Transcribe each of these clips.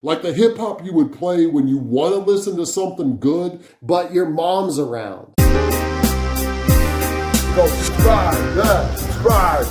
Like the hip hop you would play when you want to listen to something good, but your mom's around. Go subscribe, yeah, subscribe.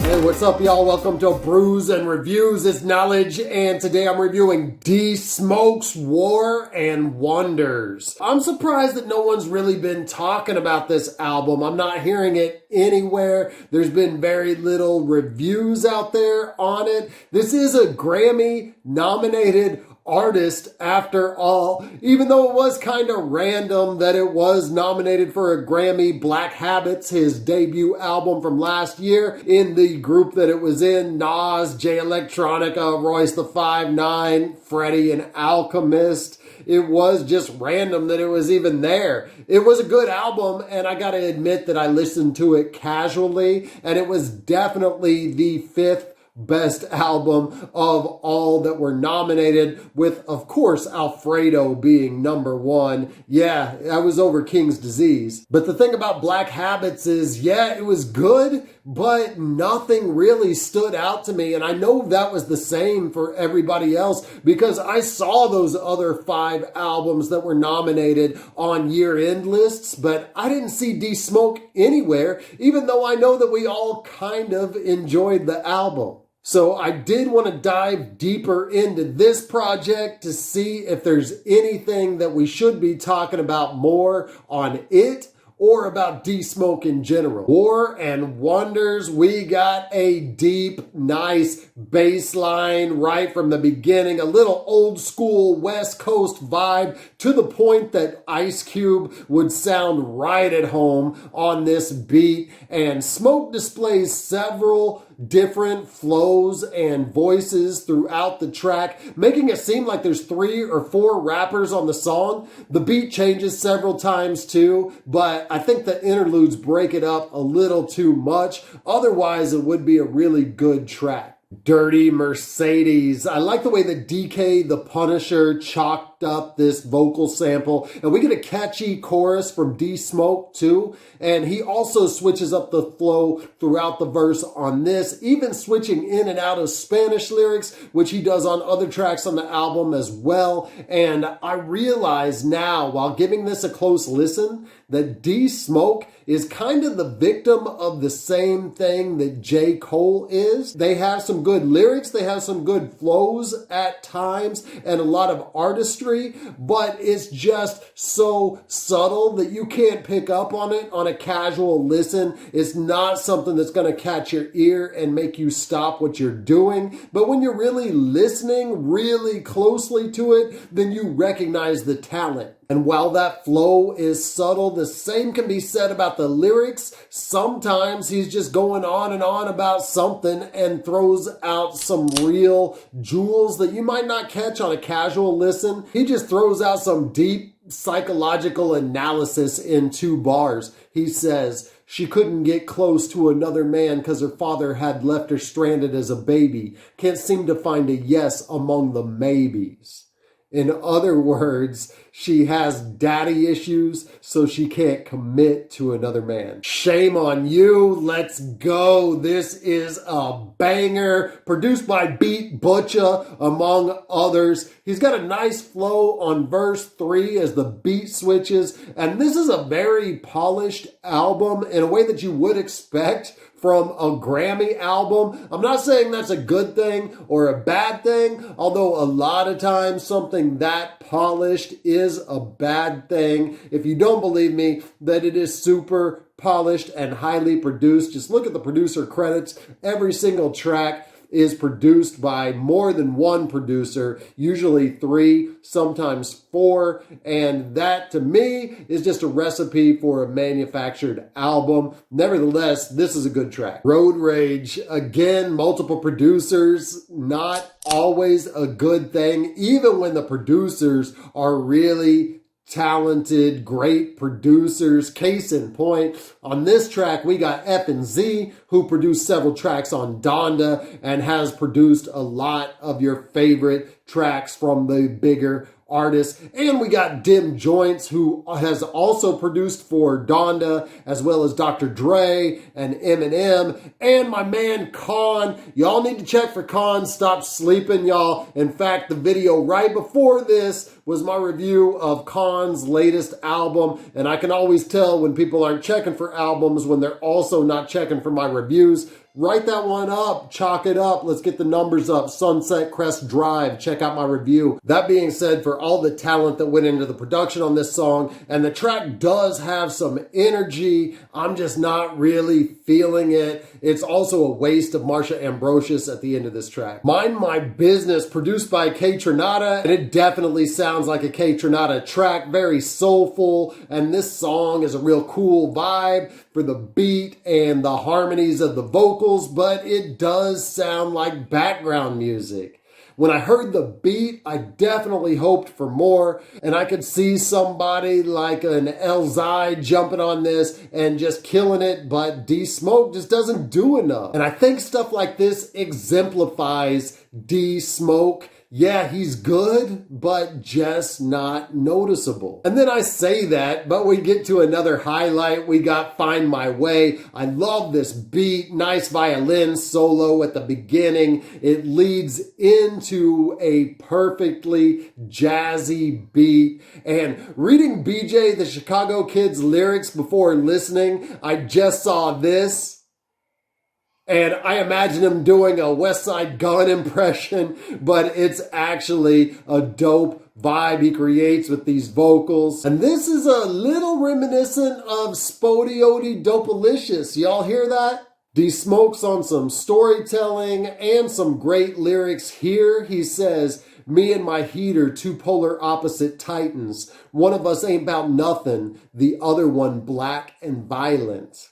Hey, what's up, y'all? Welcome to Brews and Reviews. It's Knowledge, and today I'm reviewing dsmoke's War and Wonders. I'm surprised that no one's really been talking about this album. I'm not hearing it anywhere. There's been very little reviews out there on it. This is a Grammy-nominated artist after all, even though it was kind of random that it was nominated for a Grammy. Black Habits, his debut album from last year, in the group that it was in, Nas, Jay Electronica, Royce the 5'9", Freddie and Alchemist. It was just random that it was even there. It was a good album, and I gotta admit that I listened to it casually, and it was definitely the fifth best album of all that were nominated, with, of course, Alfredo being number one. Yeah, I was over King's Disease. But the thing about Black Habits is, yeah, it was good, but nothing really stood out to me. And I know that was the same for everybody else, because I saw those other 5 albums that were nominated on year-end lists, but I didn't see dsmoke anywhere, even though I know that we all kind of enjoyed the album. So I did want to dive deeper into this project to see if there's anything that we should be talking about more on it, or about dsmoke in general. War and Wonders, we got a deep, nice bass line right from the beginning, a little old school West Coast vibe, to the point that Ice Cube would sound right at home on this beat. And Smoke displays several different flows and voices throughout the track, making it seem like there's 3 or 4 rappers on the song. The beat changes several times too, but I think the interludes break it up a little too much. Otherwise, it would be a really good track. Dirty Mercedes. I like the way that DK the Punisher chalked up this vocal sample, and we get a catchy chorus from dsmoke too, and he also switches up the flow throughout the verse on this, even switching in and out of Spanish lyrics, which he does on other tracks on the album as well. And I realize now, while giving this a close listen, that dsmoke is kind of the victim of the same thing that J. Cole is. They have some good lyrics, they have some good flows at times, and a lot of artistry, but it's just so subtle that you can't pick up on it on a casual listen. It's not something that's going to catch your ear and make you stop what you're doing. But when you're really listening really closely to it, then you recognize the talent. And while that flow is subtle, the same can be said about the lyrics. Sometimes he's just going on and on about something and throws out some real jewels that you might not catch on a casual listen. He just throws out some deep psychological analysis in 2 bars. He says, "She couldn't get close to another man because her father had left her stranded as a baby. Can't seem to find a yes among the maybes." In other words, she has daddy issues, so she can't commit to another man. Shame on you. Let's go. This is a banger, produced by Butcha, among others. He's got a nice flow on verse 3 as the beat switches, and this is a very polished album in a way that you would expect from a Grammy album. I'm not saying that's a good thing or a bad thing, although a lot of times something that polished is a bad thing. If you don't believe me that it is super polished and highly produced, just look at the producer credits. Every single track is produced by more than one producer, usually 3, sometimes 4, and that to me is just a recipe for a manufactured album. Nevertheless, this is a good track. Road Rage, again, multiple producers, not always a good thing, even when the producers are really talented, great producers. Case in point, on this track, we got F and Z who produced several tracks on Donda and has produced a lot of your favorite tracks from the bigger artists. And we got Dem Jointz, who has also produced for Donda, as well as Dr. Dre and Eminem, and my man Khan. Y'all need to check for Khan. Stop sleeping, y'all. In fact, the video right before this was my review of Khan's latest album, and I can always tell when people aren't checking for albums when they're also not checking for my reviews. Write that one up, chalk it up, let's get the numbers up. Sunset Crest Drive, check out my review. That being said, for all the talent that went into the production on this song, and the track does have some energy, I'm just not really feeling it. It's also a waste of Marsha Ambrosious at the end of this track. Mind My Business, produced by Kaytranada, and it definitely sounds like a Kaytranada track, very soulful, and this song is a real cool vibe for the beat and the harmonies of the vocals, but it does sound like background music. When I heard the beat, I definitely hoped for more, and I could see somebody like an Elzai jumping on this and just killing it, but dsmoke just doesn't do enough. And I think stuff like this exemplifies dsmoke. Yeah, he's good, but just not noticeable. And then I say that, but we get to another highlight. We got Find My Way. I love this beat. Nice violin solo at the beginning. It leads into a perfectly jazzy beat. And reading BJ the Chicago Kid's lyrics before listening, I just saw this. And I imagine him doing a Westside Gun impression, but it's actually a dope vibe he creates with these vocals. And this is a little reminiscent of Spodiody Dopalicious. Y'all hear that? dsmoke's on some storytelling and some great lyrics here. He says, "Me and my heater, two polar opposite titans. One of us ain't about nothing, the other one black and violent."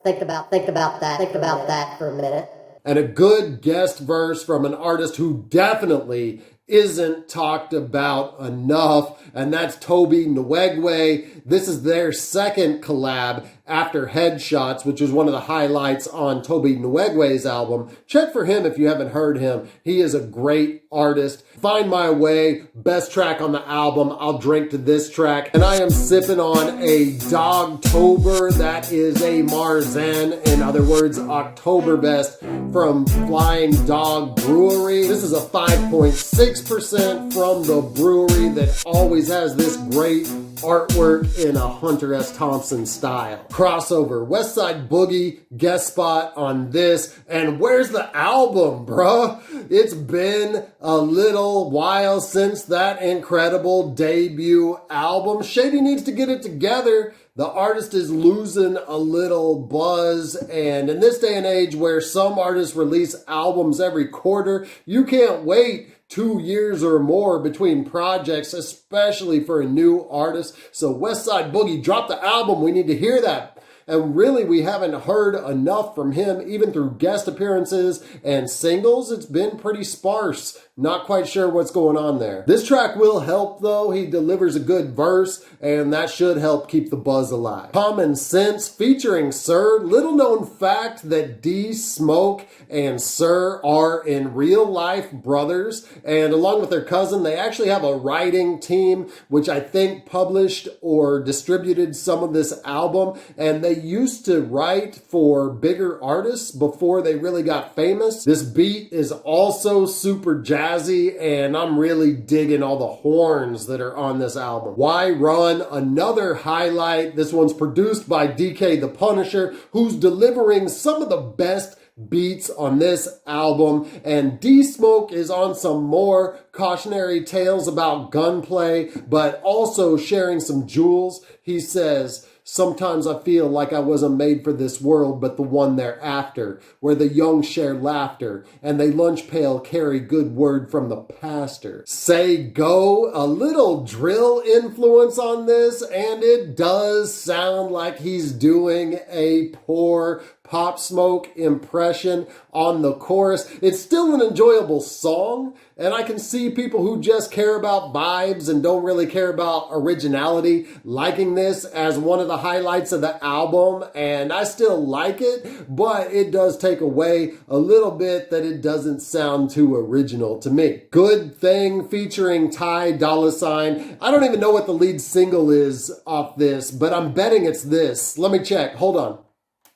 Think about that for a minute. And a good guest verse from an artist who definitely isn't talked about enough, and that's Tobe Nwigwe. This is their second collab after Headshots, which is one of the highlights on Tobe Nwigwe's album. Check for him if you haven't heard him. He is a great artist. Find My Way, best track on the album. I'll drink to this track. And I am sipping on a Dogtober. That is a Marzen, in other words, Oktoberfest from Flying Dog Brewery. This is a 5.6% from the brewery that always has this great artwork in a Hunter S. Thompson style. Crossover, Westside Boogie, guest spot on this. And where's the album, bruh? It's been a little while since that incredible debut album. Shady needs to get it together. The artist is losing a little buzz, and in this day and age where some artists release albums every quarter, you can't wait 2 years or more between projects, especially for a new artist. So Westside Boogie, drop the album. We need to hear that. And really, we haven't heard enough from him, even through guest appearances and singles. It's been pretty sparse. Not quite sure what's going on there. This track will help, though. He delivers a good verse, and that should help keep the buzz alive. Common Sense featuring Sir. Little known fact that dsmoke and Sir are in real life brothers, and along with their cousin, they actually have a writing team, which I think published or distributed some of this album, and they used to write for bigger artists before they really got famous. This beat is also super jazzy, and I'm really digging all the horns that are on this album. Why Run, another highlight. This one's produced by DK the Punisher, who's delivering some of the best beats on this album, and dsmoke is on some more cautionary tales about gunplay, but also sharing some jewels. He says, "Sometimes I feel like I wasn't made for this world, but the one thereafter, where the young share laughter, and they lunch pail carry good word from the pastor." Say Go, a little drill influence on this, and it does sound like he's doing a poor Pop Smoke impression on the chorus. It's still an enjoyable song, and I can see people who just care about vibes and don't really care about originality liking this as one of the highlights of the album, and I still like it, but it does take away a little bit that it doesn't sound too original to me. Good Thing featuring Ty Dolla. I don't even know what the lead single is off this, but I'm betting it's this. Let me check. Hold on.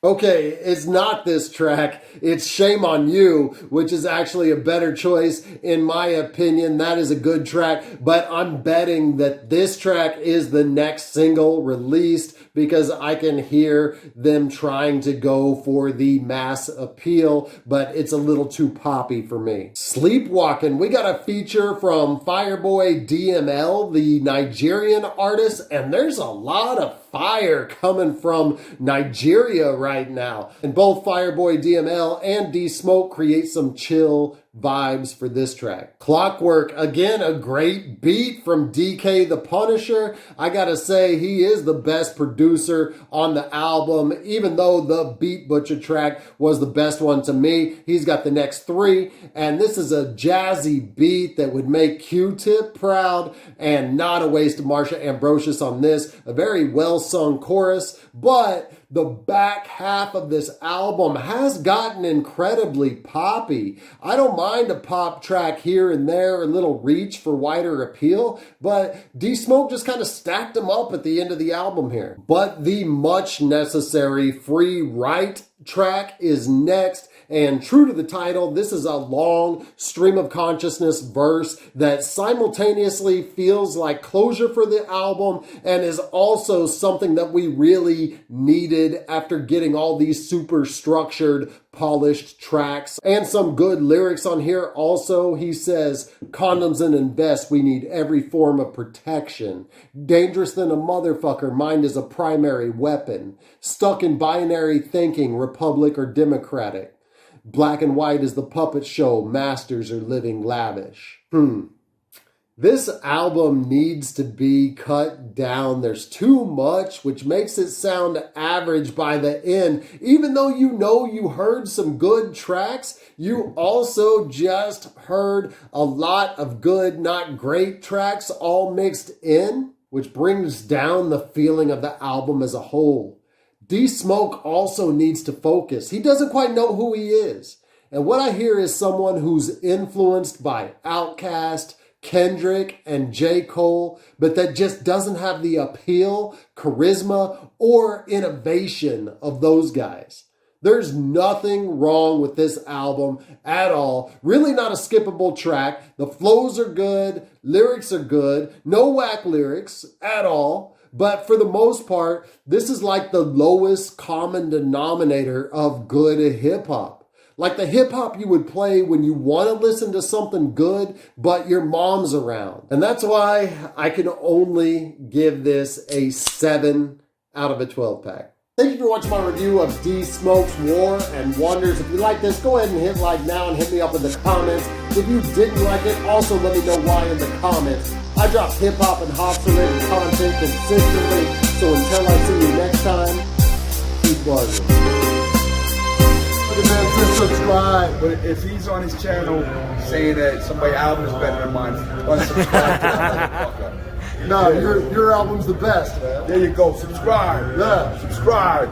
Okay, it's not this track. It's Shame on You, which is actually a better choice in my opinion. That is a good track, but I'm betting that this track is the next single released because I can hear them trying to go for the mass appeal, but it's a little too poppy for me. Sleepwalking, we got a feature from Fireboy DML, the Nigerian artist, and there's a lot of fire coming from Nigeria right now. And both Fireboy DML and dsmoke create some chill vibes for this track. Clockwork, again, a great beat from DK the Punisher. I gotta say, he is the best producer on the album, even though the Beat Butcha track was the best one to me. He's got the next three, and this is a jazzy beat that would make Q-Tip proud, and not a waste of Marsha Ambrosious on this. A very well-sung chorus, but the back half of this album has gotten incredibly poppy. I don't mind a pop track here and there, a little reach for wider appeal, but dsmoke just kind of stacked them up at the end of the album here. But the much necessary Free Right track is next. And true to the title, this is a long stream of consciousness verse that simultaneously feels like closure for the album and is also something that we really needed after getting all these super structured, polished tracks and some good lyrics on here. Also, he says, condoms and invest, we need every form of protection. Dangerous than a motherfucker, mind is a primary weapon. Stuck in binary thinking, Republic or Democratic. Black and white is the puppet show, masters are living lavish. This album needs to be cut down. There's too much, which makes it sound average by the end. Even though you know you heard some good tracks, you also just heard a lot of good, not great tracks all mixed in, which brings down the feeling of the album as a whole. dsmoke also needs to focus. He doesn't quite know who he is. And what I hear is someone who's influenced by Outkast, Kendrick, and J. Cole, but that just doesn't have the appeal, charisma, or innovation of those guys. There's nothing wrong with this album at all. Really not a skippable track. The flows are good, lyrics are good, no whack lyrics at all. But for the most part, this is like the lowest common denominator of good hip-hop. Like the hip-hop you would play when you want to listen to something good, but your mom's around. And that's why I can only give this a 7 out of a 12-pack. Thank you for watching my review of dsmoke's War and Wonders. If you like this, go ahead and hit like now and hit me up in the comments. If you didn't like it, also let me know why in the comments. I drop hip-hop and hops-related content consistently, so until I see you next time, keep buzzing. Just subscribe. But if he's on his channel saying that somebody's album is better than mine, unsubscribe to that motherfucker. No, your album's the best, man. There you go. Subscribe. Yeah. Subscribe.